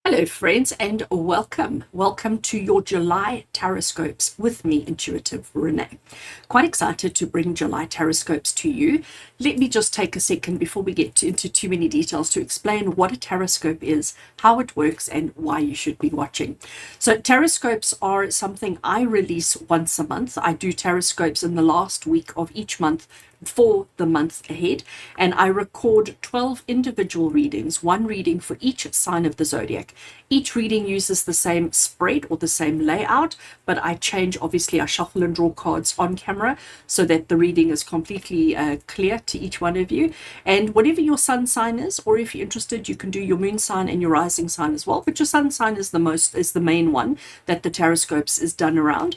Hello, friends, and welcome. Welcome to your July Taroscopes with me, Intuitive Rene. Quite excited to bring July Taroscopes to you. Let me just take a second before we get into too many details to explain what a Taroscope is, how it works, and why you should be watching. So Taroscopes are something I release once a month. I do Taroscopes in the last week of each month for the month ahead, and I record 12 individual readings, one reading for each sign of the zodiac. Each reading uses the same spread or the same layout, but I change, obviously I shuffle and draw cards on camera so that the reading is completely clear to each one of you. And whatever your sun sign is, or if you're interested, you can do your moon sign and your rising sign as well, but your sun sign is the main one that the Taroscopes is done around.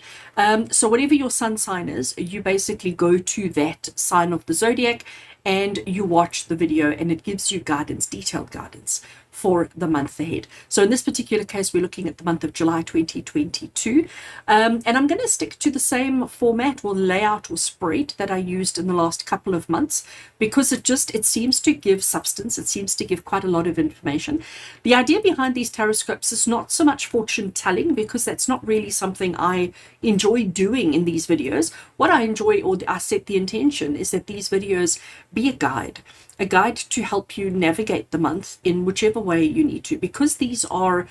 So whatever your sun sign is, you basically go to that sign of the zodiac and you watch the video, and it gives you guidance, detailed guidance for the month ahead. So in this particular case, we're looking at the month of July 2022, and I'm going to stick to the same format or layout or spread that I used in the last couple of months, because it seems to give substance. It seems to give quite a lot of information. The idea behind these Taroscopes is not so much fortune telling, because that's not really something I enjoy doing in these videos. What I enjoy, or I set the intention, is that these videos be a guide to help you navigate the month in whichever way you need to, because these are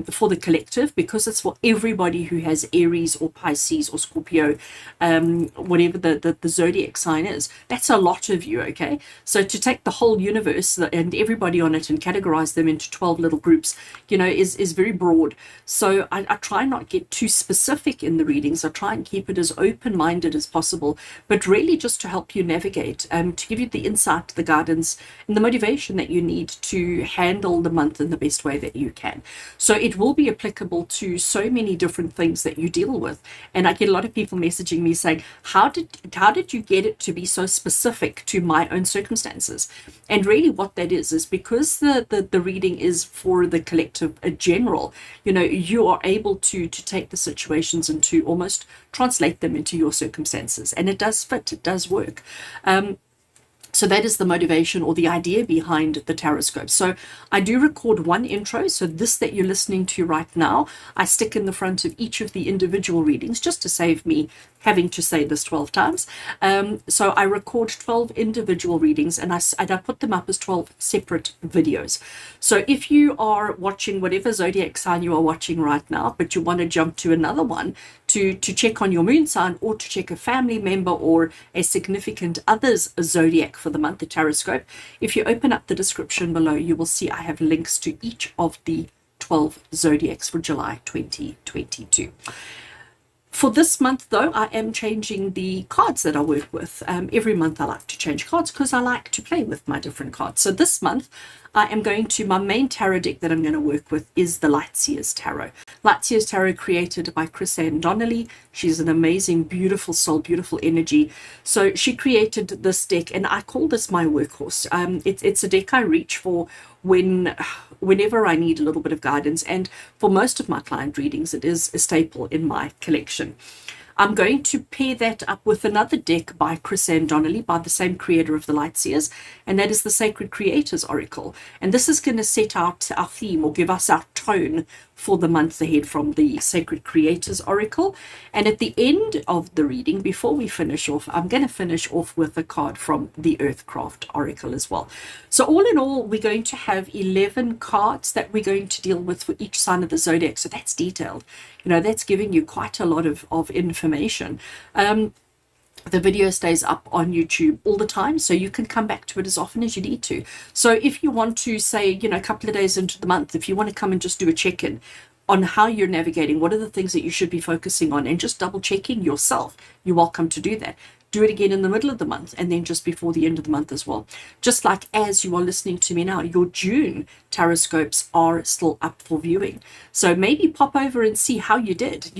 for the collective, because it's for everybody who has Aries or Pisces or Scorpio, whatever the zodiac sign is. That's a lot of you, okay? So to take the whole universe and everybody on it and categorize them into 12 little groups, is very broad. So I try not get too specific in the readings. I try and keep it as open-minded as possible, but really just to help you navigate, to give you the insight, the guidance, and the motivation that you need to handle the month in the best way that you can. So it will be applicable to so many different things that you deal with. And I get a lot of people messaging me saying, how did you get it to be so specific to my own circumstances? And really what that is because the reading is for the collective, a general, you are able to take the situations and to almost translate them into your circumstances. And it does fit, it does work. So that is the motivation or the idea behind the Taroscope. So I do record one intro. So this that you're listening to right now, I stick in the front of each of the individual readings just to save me having to say this 12 times. So I record 12 individual readings, and I put them up as 12 separate videos. So if you are watching whatever zodiac sign you are watching right now, but you want to jump to another one to check on your moon sign, or to check a family member or a significant other's zodiac for the month, the Taroscope, if you open up the description below, you will see I have links to each of the 12 zodiacs for July 2022. For this month, though, I am changing the cards that I work with. Every month I like to change cards because I like to play with my different cards. So this month I am my main tarot deck that I'm going to work with is the Lightseers Tarot. Lightseers Tarot, created by Rene Donnelly. She's an amazing, beautiful soul, beautiful energy. So she created this deck, and I call this my workhorse. It's a deck I reach for whenever I need a little bit of guidance, and for most of my client readings it is a staple in my collection. I'm going to pair that up with another deck by Rene Donnelly, by the same creator of the Lightseers, and that is the Sacred Creators Oracle. And this is going to set out our theme, or give us our tone for the month ahead from the Sacred Creators Oracle. And at the end of the reading, before we finish off, I'm going to finish off with a card from the Earthcraft Oracle as well. So all in all, we're going to have 11 cards that we're going to deal with for each sign of the zodiac. So that's detailed. That's giving you quite a lot of information. The video stays up on YouTube all the time, so you can come back to it as often as you need to. So if you want to say, a couple of days into the month, if you want to come and just do a check-in on how you're navigating, what are the things that you should be focusing on, and just double checking yourself, you're welcome to do that. Do it again in the middle of the month, and then just before the end of the month as well. Just like as you are listening to me now, your June Taroscopes are still up for viewing. So maybe pop over and see how you did.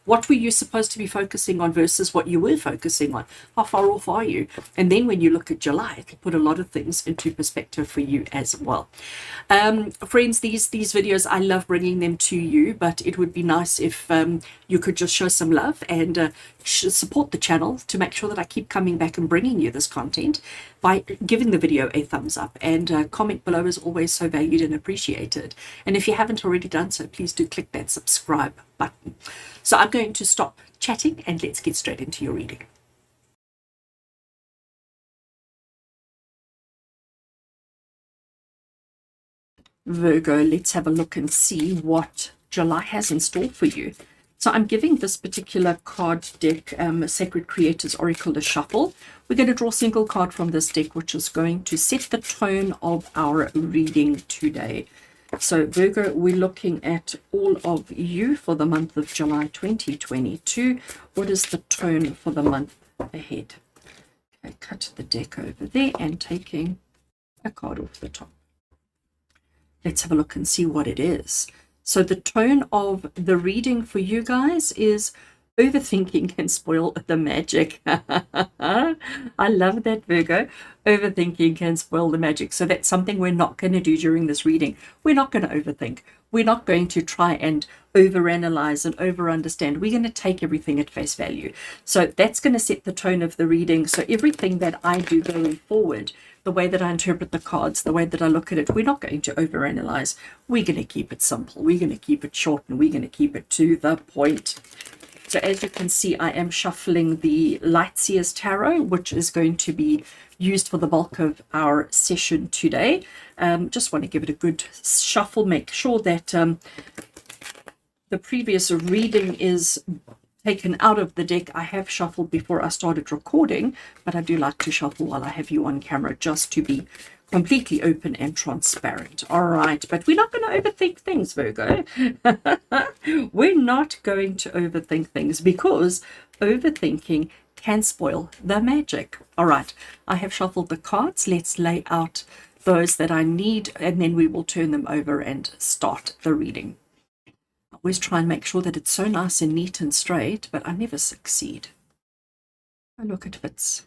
What were you supposed to be focusing on versus what you were focusing on? How far off are you? And then when you look at July, it'll put a lot of things into perspective for you as well. Friends, these videos, I love bringing them to you, but it would be nice if you could just show some love and support the channel to make sure that that I keep coming back and bringing you this content by giving the video a thumbs up, and a comment below is always so valued and appreciated. And if you haven't already done so, please do click that subscribe button. So I'm going to stop chatting and let's get straight into your reading. Virgo, let's have a look and see what July has in store for you. So I'm giving this particular card deck, Sacred Creators Oracle, a shuffle. We're going to draw a single card from this deck, which is going to set the tone of our reading today. So Virgo, we're looking at all of you for the month of July 2022. What is the tone for the month ahead? Okay, cut the deck over there and taking a card off the top. Let's have a look and see what it is. So the tone of the reading for you guys is overthinking can spoil the magic. I love that, Virgo. Overthinking can spoil the magic. So that's something we're not going to do during this reading. We're not going to overthink. We're not going to try and overanalyze and overunderstand. We're going to take everything at face value. So that's going to set the tone of the reading. So everything that I do going forward, the way that I interpret the cards, the way that I look at it, we're not going to overanalyze. We're going to keep it simple. We're going to keep it short, and we're going to keep it to the point. So as you can see, I am shuffling the Lightseers Tarot, which is going to be used for the bulk of our session today. Just want to give it a good shuffle, make sure that the previous reading is taken out of the deck. I have shuffled before I started recording, but I do like to shuffle while I have you on camera, just to be completely open and transparent. All right, but we're not going to overthink things, Virgo. We're not going to overthink things, because overthinking can spoil the magic. All right, I have shuffled the cards. Let's lay out those that I need, and then we will turn them over and start the reading. I always try and make sure that it's so nice and neat and straight, but I never succeed. Oh, look, it fits.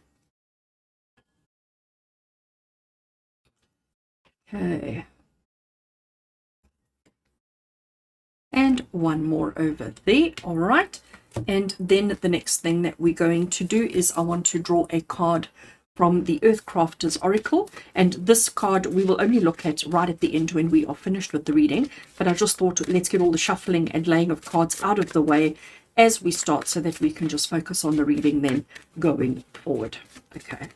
Okay. And one more over there. All right. And then the next thing that we're going to do is I want to draw a card from the Earthcrafters Oracle. And this card we will only look at right at the end when we are finished with the reading. But I just thought, let's get all the shuffling and laying of cards out of the way as we start, so that we can just focus on the reading then going forward. Okay.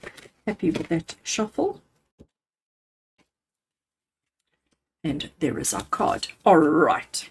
Happy with that shuffle. And there is our card. All right.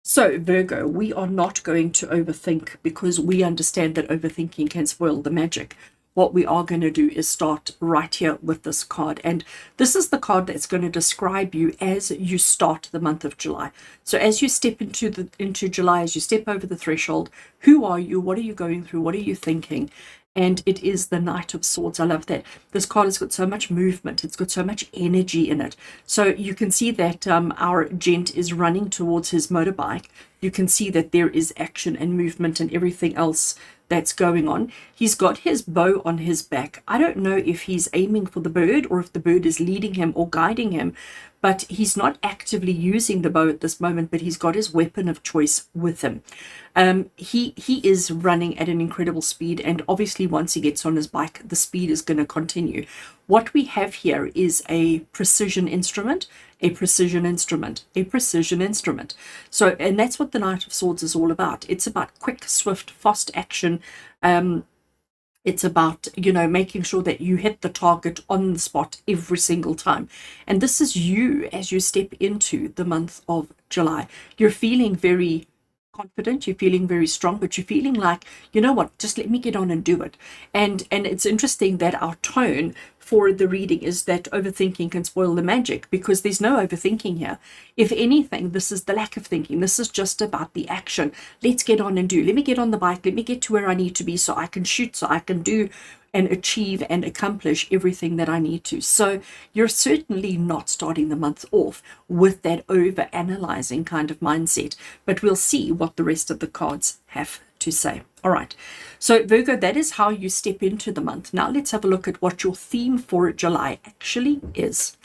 So Virgo, we are not going to overthink, because we understand that overthinking can spoil the magic. What we are going to do is start right here with this card. And this is the card that's going to describe you as you start the month of July. So as you step into July, as you step over the threshold, who are you? What are you going through? What are you thinking? And it is the Knight of Swords. I love that. This card has got so much movement. It's got so much energy in it. So you can see that our gent is running towards his motorbike. You can see that there is action and movement and everything else that's going on. He's got his bow on his back. I don't know if he's aiming for the bird or if the bird is leading him or guiding him, but he's not actively using the bow at this moment, but he's got his weapon of choice with him. He is running at an incredible speed, and obviously once he gets on his bike, the speed is going to continue. What we have here is a precision instrument, a precision instrument, a precision instrument. So, and that's what the Knight of Swords is all about. It's about quick, swift, fast action. It's about, making sure that you hit the target on the spot every single time. And this is you as you step into the month of July. You're feeling very confident, you're feeling very strong, but you're feeling like, you know what, just let me get on and do it. And it's interesting that our tone for the reading is that overthinking can spoil the magic, because there's no overthinking here. If anything, this is the lack of thinking. This is just about the action. Let's get on and do. Let me get on the bike. Let me get to where I need to be so I can shoot, so I can do and achieve and accomplish everything that I need to. So you're certainly not starting the month off with that over-analyzing kind of mindset, but we'll see what the rest of the cards have to say. All right, so Virgo, that is how you step into the month. Now let's have a look at what your theme for July actually is.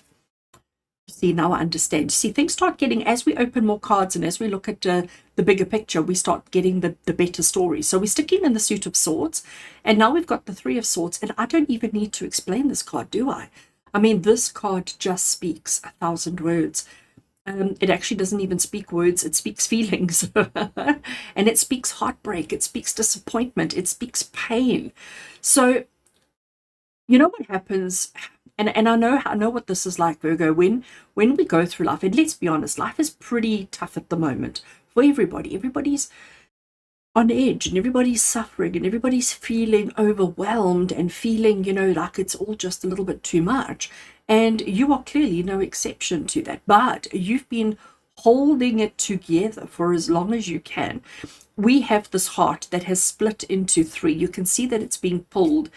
See, now I understand. See, things start getting, as we open more cards and as we look at the bigger picture, we start getting the better story. So we're sticking in the Suit of Swords, and now we've got the Three of Swords, and I don't even need to explain this card, do I? I mean, this card just speaks 1,000 words. It actually doesn't even speak words, it speaks feelings. And it speaks heartbreak, it speaks disappointment, it speaks pain. So, you know what happens, and I know what this is like, Virgo, when we go through life, and let's be honest, life is pretty tough at the moment for everybody. Everybody's on edge and everybody's suffering and everybody's feeling overwhelmed and feeling, like it's all just a little bit too much. And you are clearly no exception to that. But you've been holding it together for as long as you can. We have this heart that has split into three. You can see that it's being pulled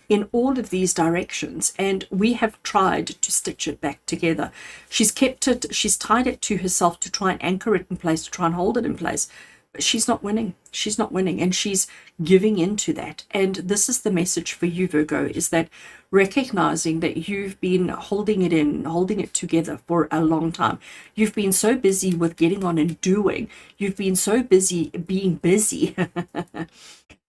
in all of these directions, and we have tried to stitch it back together. She's kept it, she's tied it to herself to try and anchor it in place, to try and hold it in place. But she's not winning. She's not winning, and she's giving into that. And this is the message for you, Virgo, is that recognizing that you've been holding it in, holding it together for a long time. You've been so busy with getting on and doing. You've been so busy being busy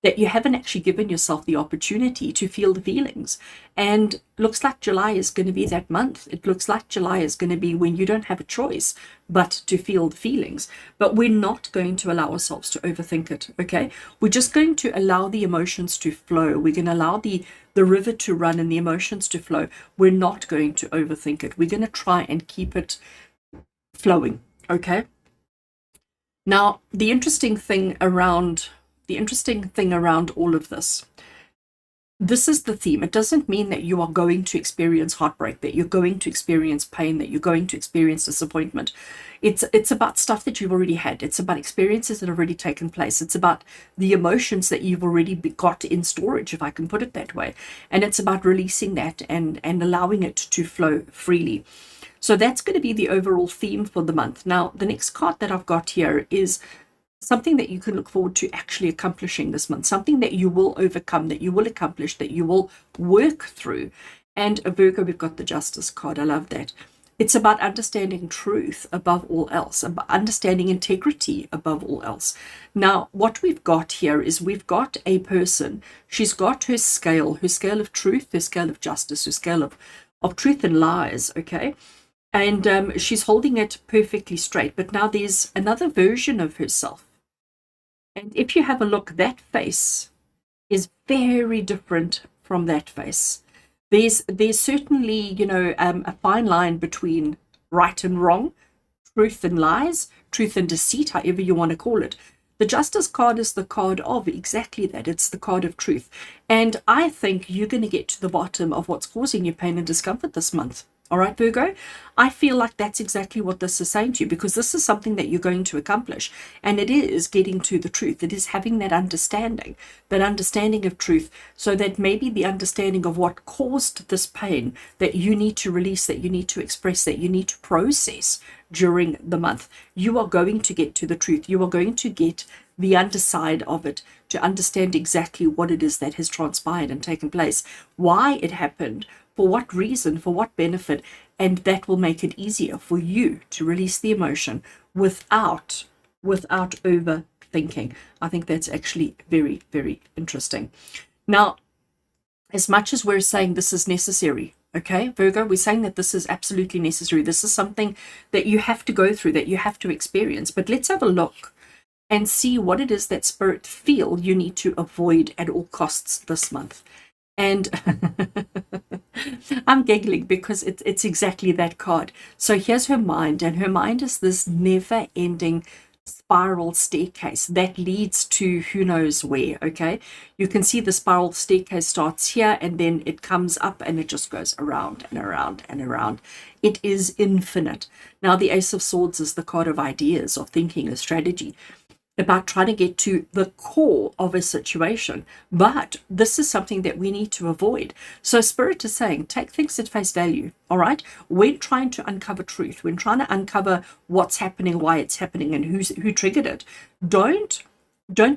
that you haven't actually given yourself the opportunity to feel the feelings. And looks like July is going to be that month. It looks like July is going to be when you don't have a choice but to feel the feelings. But we're not going to allow ourselves to overthink it, okay? We're just going to allow the emotions to flow. We're going to allow the river to run and the emotions to flow. We're not going to overthink it. We're going to try and keep it flowing, okay? Now, the interesting thing around all of this is the theme. It doesn't mean that you are going to experience heartbreak, that you're going to experience pain, that you're going to experience disappointment. It's about stuff that you've already had. It's about experiences that have already taken place. It's about the emotions that you've already got in storage, if I can put it that way. And it's about releasing that and allowing it to flow freely. So that's going to be the overall theme for the month. Now, the next card that I've got here is something that you can look forward to actually accomplishing this month, something that you will overcome, that you will accomplish, that you will work through. And Virgo, we've got the Justice card. I love that. It's about understanding truth above all else, about understanding integrity above all else. Now, what we've got here is we've got a person. She's got her scale of truth, her scale of justice, her scale of truth and lies, okay? And she's holding it perfectly straight. But now there's another version of herself. And if you have a look, that face is very different from that face. There's certainly, a fine line between right and wrong, truth and lies, truth and deceit, however you want to call it. The Justice card is the card of exactly that. It's the card of truth. And I think you're going to get to the bottom of what's causing you pain and discomfort this month. All right, Virgo, I feel like that's exactly what this is saying to you, because this is something that you're going to accomplish. And it is getting to the truth. It is having that understanding of truth, so that maybe the understanding of what caused this pain that you need to release, that you need to express, that you need to process during the month. You are going to get to the truth. You are going to get the underside of it, to understand exactly what it is that has transpired and taken place, why it happened, for what reason, for what benefit, and that will make it easier for you to release the emotion without overthinking. I think that's actually very, very interesting. Now, as much as we're saying this is necessary, okay, Virgo, we're saying that this is absolutely necessary. This is something that you have to go through, that you have to experience. But let's have a look and see what it is that Spirit feel you need to avoid at all costs this month. And I'm giggling because it's exactly that card. So here's her mind, and her mind is this never-ending spiral staircase that leads to who knows where, okay? You can see the spiral staircase starts here, and then it comes up, and it just goes around and around and around. It is infinite. Now, the Ace of Swords is the card of ideas, of thinking, of strategy, about trying to get to the core of a situation. But this is something that we need to avoid. So Spirit is saying, take things at face value, all right? When trying to uncover truth, when trying to uncover what's happening, why it's happening, and who triggered it, don't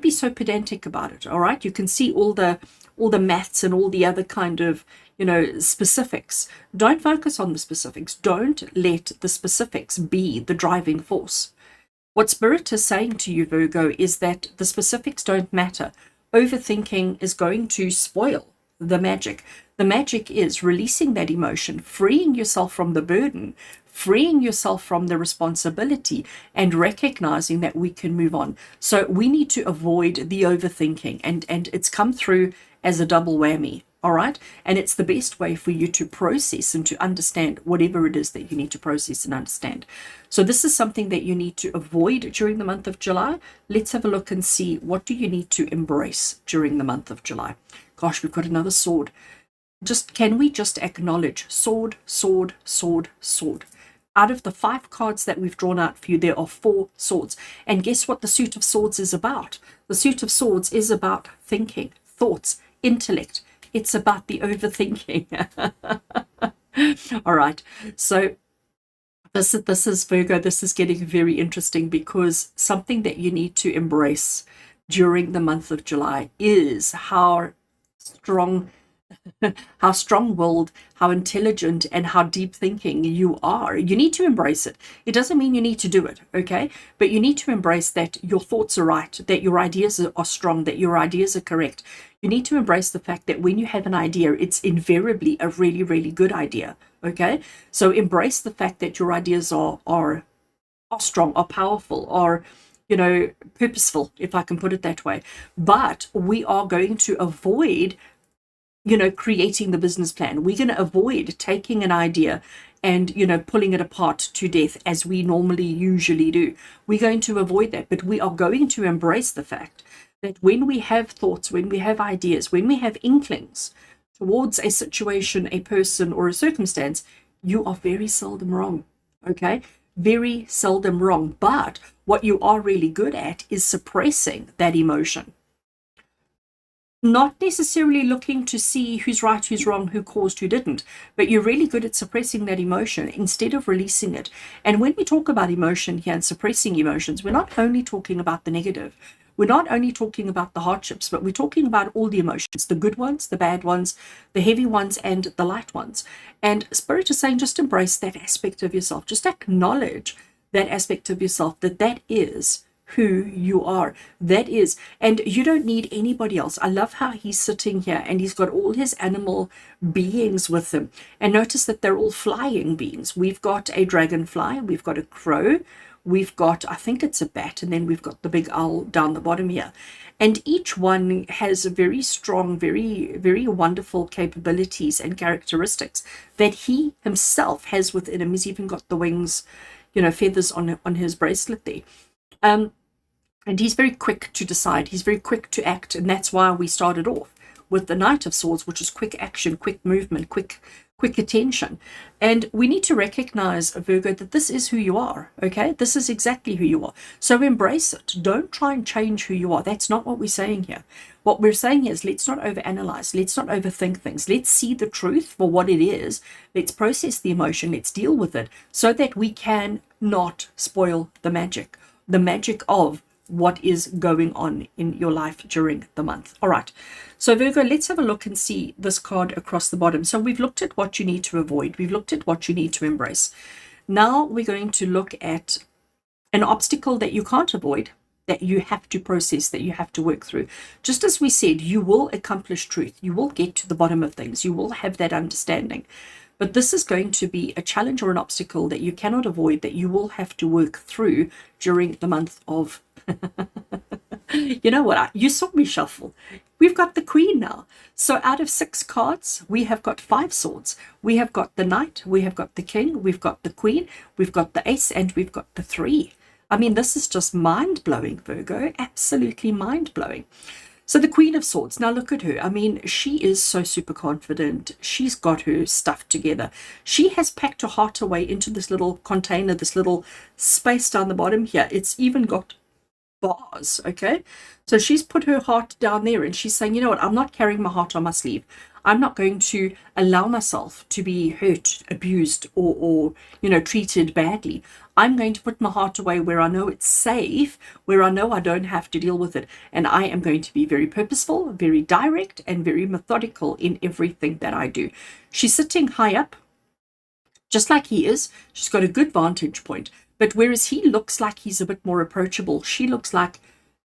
be so pedantic about it, all right? You can see all the maths and all the other kind of, specifics. Don't focus on the specifics. Don't let the specifics be the driving force. What Spirit is saying to you, Virgo, is that the specifics don't matter. Overthinking is going to spoil the magic. The magic is releasing that emotion, freeing yourself from the burden, freeing yourself from the responsibility, and recognizing that we can move on. So we need to avoid the overthinking, and it's come through as a double whammy. All right. And it's the best way for you to process and to understand whatever it is that you need to process and understand. So this is something that you need to avoid during the month of July. Let's have a look and see, what do you need to embrace during the month of July? Gosh, we've got another sword. Can we just acknowledge sword, sword, sword, sword? Out of the 5 cards that we've drawn out for you, there are 4 swords. And guess what the suit of swords is about? The suit of swords is about thinking, thoughts, intellect. It's about the overthinking. All right. So this is Virgo. This is getting very interesting, because something that you need to embrace during the month of July is how strong-willed, how intelligent, and how deep thinking you are. You need to embrace it. It doesn't mean you need to do it, okay? But you need to embrace that your thoughts are right, that your ideas are strong, that your ideas are correct. You need to embrace the fact that when you have an idea, it's invariably a really, really good idea, okay? So embrace the fact that your ideas are strong, are powerful, are purposeful, if I can put it that way. But we are going to avoid creating the business plan. We're going to avoid taking an idea and, pulling it apart to death as we normally usually do. We're going to avoid that, but we are going to embrace the fact that when we have thoughts, when we have ideas, when we have inklings towards a situation, a person, or a circumstance, you are very seldom wrong, okay? Very seldom wrong. But what you are really good at is suppressing that emotion. Not necessarily looking to see who's right, who's wrong, who caused, who didn't, but you're really good at suppressing that emotion instead of releasing it. And when we talk about emotion here and suppressing emotions, we're not only talking about the negative. We're not only talking about the hardships, but we're talking about all the emotions, the good ones, the bad ones, the heavy ones, and the light ones. And Spirit is saying, just embrace that aspect of yourself. Just acknowledge that aspect of yourself, that is who you are. That is, and you don't need anybody else. I love how he's sitting here and he's got all his animal beings with him. And notice that they're all flying beings. We've got a dragonfly, we've got a crow, we've got, I think it's a bat, and then we've got the big owl down the bottom here. And each one has a very strong, very, very wonderful capabilities and characteristics that he himself has within him. He's even got the wings, feathers on his bracelet there. And he's very quick to decide. He's very quick to act. And that's why we started off with the Knight of Swords, which is quick action, quick movement, quick attention. And we need to recognize, Virgo, that this is who you are, okay? This is exactly who you are. So embrace it. Don't try and change who you are. That's not what we're saying here. What we're saying is, let's not overanalyze. Let's not overthink things. Let's see the truth for what it is. Let's process the emotion. Let's deal with it so that we can not spoil the magic of what is going on in your life during the month. All right. So Virgo, let's have a look and see this card across the bottom. So we've looked at what you need to avoid. We've looked at what you need to embrace. Now we're going to look at an obstacle that you can't avoid, that you have to process, that you have to work through. Just as we said, you will accomplish truth. You will get to the bottom of things. You will have that understanding. But this is going to be a challenge or an obstacle that you cannot avoid, that you will have to work through during the month of... You know what? You saw me shuffle. We've got the Queen now. So out of 6 cards, we have got 5 swords. We have got the Knight, we have got the King, we've got the Queen, we've got the Ace, and we've got the 3. I mean, this is just mind-blowing, Virgo. Absolutely mind-blowing. So the Queen of Swords, now look at her. I mean, she is so super confident. She's got her stuff together. She has packed her heart away into this little container, this little space down the bottom here. It's even got bars, okay? So she's put her heart down there and she's saying, you know what, I'm not carrying my heart on my sleeve. I'm not going to allow myself to be hurt, abused, or treated badly. I'm going to put my heart away where I know it's safe, where I know I don't have to deal with it. And I am going to be very purposeful, very direct, and very methodical in everything that I do. She's sitting high up, just like he is. She's got a good vantage point. But whereas he looks like he's a bit more approachable, she looks like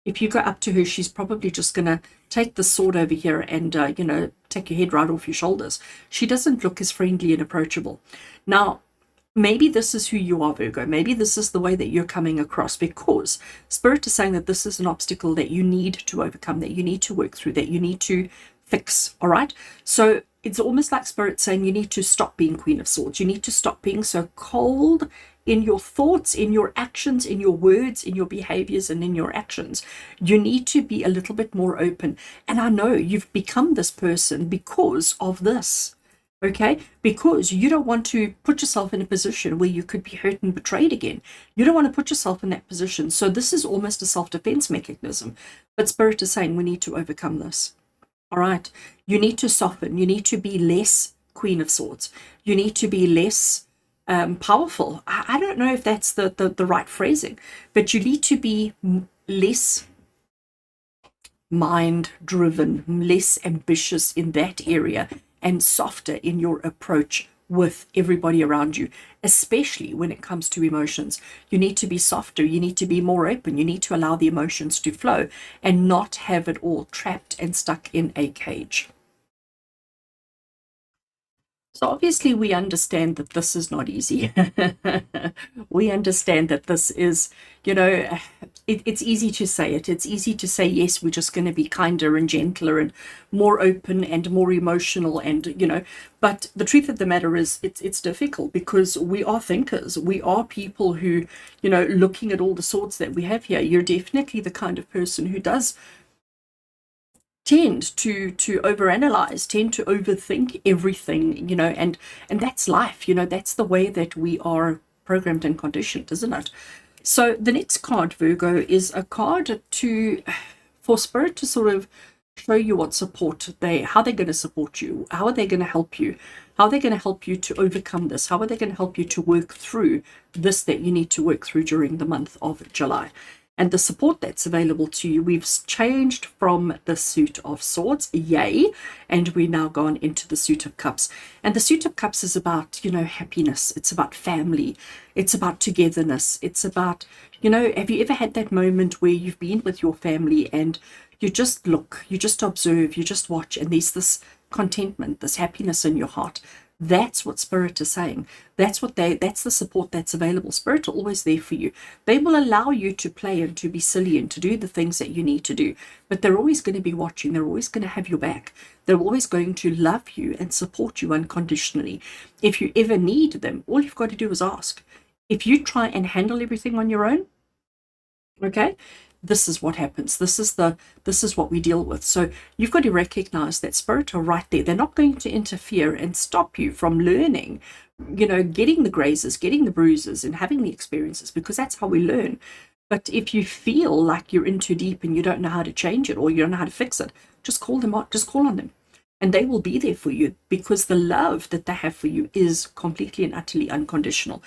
if you go up to her, she's probably just going to take the sword over here and, take your head right off your shoulders. She doesn't look as friendly and approachable. Now, maybe this is who you are, Virgo. Maybe this is the way that you're coming across, because Spirit is saying that this is an obstacle that you need to overcome, that you need to work through, that you need to fix. All right. So it's almost like Spirit saying you need to stop being Queen of Swords. You need to stop being so cold in your thoughts, in your actions, in your words, in your behaviors, and in your actions. You need to be a little bit more open. And I know you've become this person because of this. Okay, because you don't want to put yourself in a position where you could be hurt and betrayed again. You don't want to put yourself in that position. So this is almost a self-defense mechanism. But Spirit is saying we need to overcome this. All right, you need to soften. You need to be less Queen of Swords. You need to be less powerful. I don't know if that's the right phrasing, but you need to be less mind-driven, less ambitious in that area, and softer in your approach with everybody around you, especially when it comes to emotions. You need to be softer. You need to be more open. You need to allow the emotions to flow and not have it all trapped and stuck in a cage. So obviously we understand that this is not easy. We understand that this is, it's easy to say it. It's easy to say, yes, we're just going to be kinder and gentler and more open and more emotional and, but the truth of the matter is it's difficult because we are thinkers. We are people who, looking at all the swords that we have here, you're definitely the kind of person who does tend to overanalyze, tend to overthink everything, and that's life, that's the way that we are programmed and conditioned, isn't it? So the next card, Virgo, is a card for Spirit to sort of show you what support how they're going to support you, how are they going to help you, how are they going to help you to overcome this, how are they going to help you to work through this that you need to work through during the month of July. And the support that's available to you, we've changed from the Suit of Swords, yay, and we're now gone into the Suit of Cups. And the Suit of Cups is about, happiness. It's about family. It's about togetherness. It's about, have you ever had that moment where you've been with your family and you just look, you just observe, you just watch, and there's this contentment, this happiness in your heart? That's what Spirit is saying. That's the support that's available. Spirit are always there for you. They will allow you to play and to be silly and to do the things that you need to do, but they're always going to be watching. They're always going to have your back. They're always going to love you and support you unconditionally. If you ever need them, all you've got to do is ask. If you try and handle everything on your own, okay, this is what happens. This is what we deal with. So you've got to recognize that Spirit are right there. They're not going to interfere and stop you from learning, getting the grazes, getting the bruises, and having the experiences, because that's how we learn. But if you feel like you're in too deep and you don't know how to change it or you don't know how to fix it, just call them out, just call on them. And they will be there for you because the love that they have for you is completely and utterly unconditional.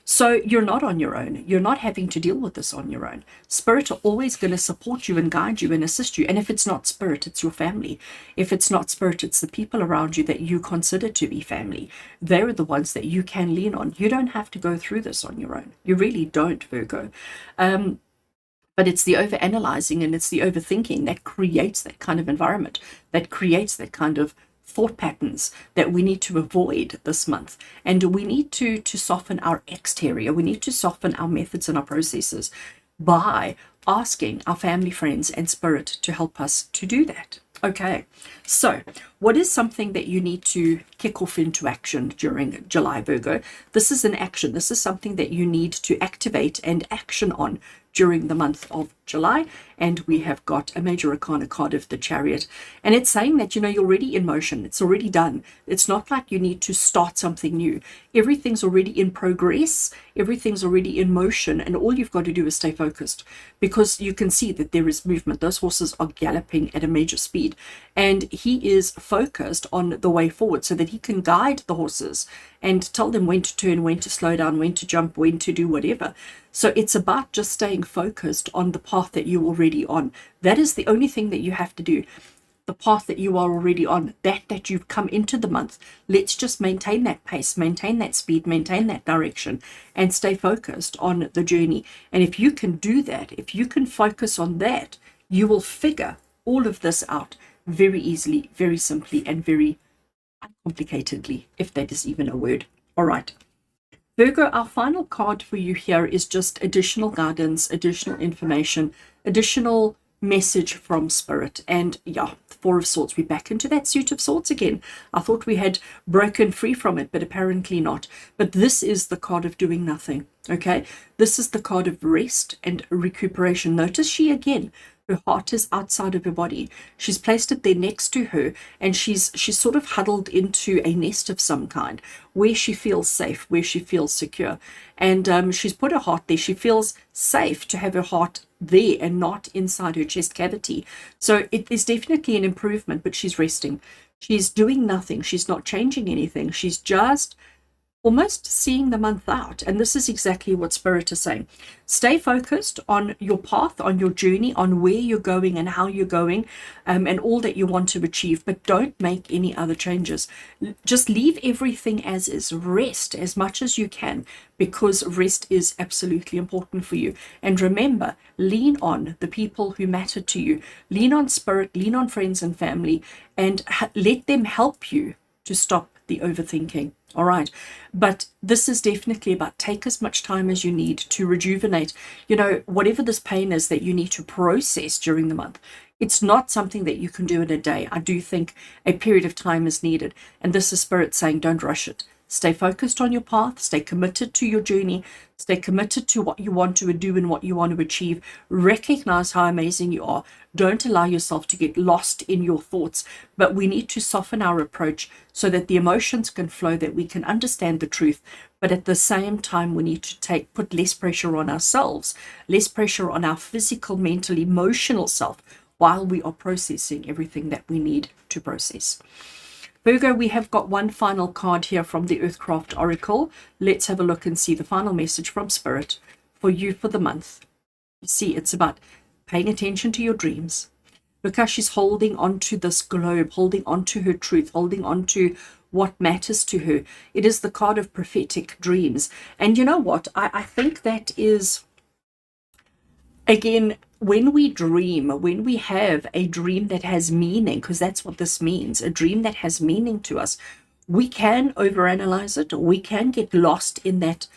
So you're not on your own. You're not having to deal with this on your own. Spirit are always going to support you and guide you and assist you. And if it's not Spirit, it's your family. If it's not Spirit, it's the people around you that you consider to be family. They're the ones that you can lean on. You don't have to go through this on your own. You really don't, Virgo. But it's the overanalyzing and it's the overthinking that creates that kind of environment, that creates that kind of thought patterns that we need to avoid this month. And we need to soften our exterior. We need to soften our methods and our processes by asking our family, friends, and Spirit to help us to do that. Okay, so what is something that you need to kick off into action during July, Virgo? This is an action. This is something that you need to activate and action on during the month of July. And we have got a major arcana card of the Chariot. And it's saying that, you're already in motion. It's already done. It's not like you need to start something new. Everything's already in progress. Everything's already in motion. And all you've got to do is stay focused, because you can see that there is movement. Those horses are galloping at a major speed. And he is focused focused on the way forward so that he can guide the horses and tell them when to turn, when to slow down, when to jump, when to do whatever. So it's about just staying focused on the path that you're already on. That is the only thing that you have to do. The path that you are already on, that you've come into the month. Let's just maintain that pace, maintain that speed, maintain that direction, and stay focused on the journey. And if you can do that, if you can focus on that, you will figure all of this out very easily, very simply, and very uncomplicatedly, if that is even a word. All right. Virgo, our final card for you here is just additional guidance, additional information, additional message from Spirit. And yeah, the Four of Swords, we're back into that suit of swords again. I thought we had broken free from it, but apparently not. But this is the card of doing nothing, okay? This is the card of rest and recuperation. Notice she again, her heart is outside of her body. She's placed it there next to her, and she's sort of huddled into a nest of some kind where she feels safe, where she feels secure. And she's put her heart there. She feels safe to have her heart there and not inside her chest cavity. So it is definitely an improvement, but she's resting. She's doing nothing. She's not changing anything. She's just almost seeing the month out. And this is exactly what Spirit is saying. Stay focused on your path, on your journey, on where you're going and how you're going, and all that you want to achieve, but don't make any other changes. Just leave everything as is. Rest as much as you can, because rest is absolutely important for you. And remember, lean on the people who matter to you. Lean on Spirit, lean on friends and family, and let them help you to stop the overthinking. All right. But this is definitely about take as much time as you need to rejuvenate. You know, whatever this pain is that you need to process during the month, it's not something that you can do in a day. I do think a period of time is needed. And this is Spirit saying, don't rush it. Stay focused on your path, stay committed to your journey, stay committed to what you want to do and what you want to achieve. Recognize how amazing you are. Don't allow yourself to get lost in your thoughts, but we need to soften our approach so that the emotions can flow, that we can understand the truth. But at the same time, we need to put less pressure on ourselves, less pressure on our physical, mental, emotional self while we are processing everything that we need to process. Virgo, we have got one final card here from the Earthcraft Oracle. Let's have a look and see the final message from Spirit for you for the month. You see, it's about paying attention to your dreams. Look how she's holding on to this globe, holding on to her truth, holding on to what matters to her. It is the card of prophetic dreams. And you know what? I think that is, again, when we dream, when we have a dream that has meaning, because that's what this means, a dream that has meaning to us, we can overanalyze it, we can get lost in that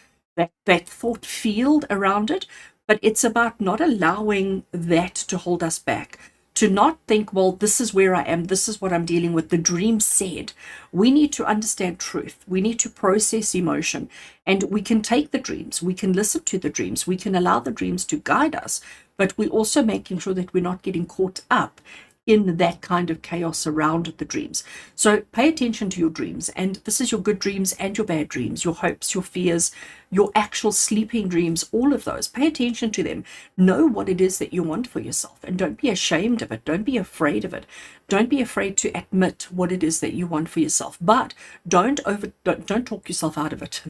thought field around it, but it's about not allowing that to hold us back. To not think, well, this is where I am, this is what I'm dealing with. The dream said. We need to understand truth. We need to process emotion. And we can take the dreams. We can listen to the dreams. We can allow the dreams to guide us. But we're also making sure that we're not getting caught up in that kind of chaos around the dreams. So pay attention to your dreams. And this is your good dreams and your bad dreams, your hopes, your fears, your actual sleeping dreams, all of those. Pay attention to them. Know what it is that you want for yourself. And don't be ashamed of it. Don't be afraid of it. Don't be afraid to admit what it is that you want for yourself. But don't talk yourself out of it.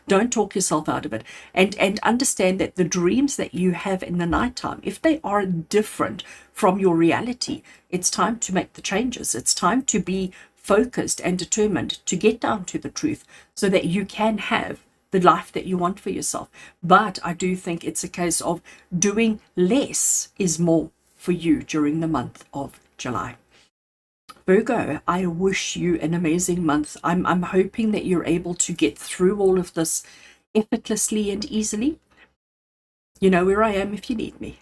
Don't talk yourself out of it. And understand that the dreams that you have in the nighttime, if they are different from your reality, it's time to make the changes. It's time to be focused and determined to get down to the truth so that you can have the life that you want for yourself. But I do think it's a case of doing less is more for you during the month of July. Virgo, I wish you an amazing month. I'm hoping that you're able to get through all of this effortlessly and easily. You know where I am if you need me.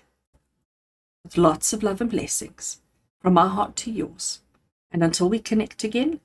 With lots of love and blessings from my heart to yours. And until we connect again,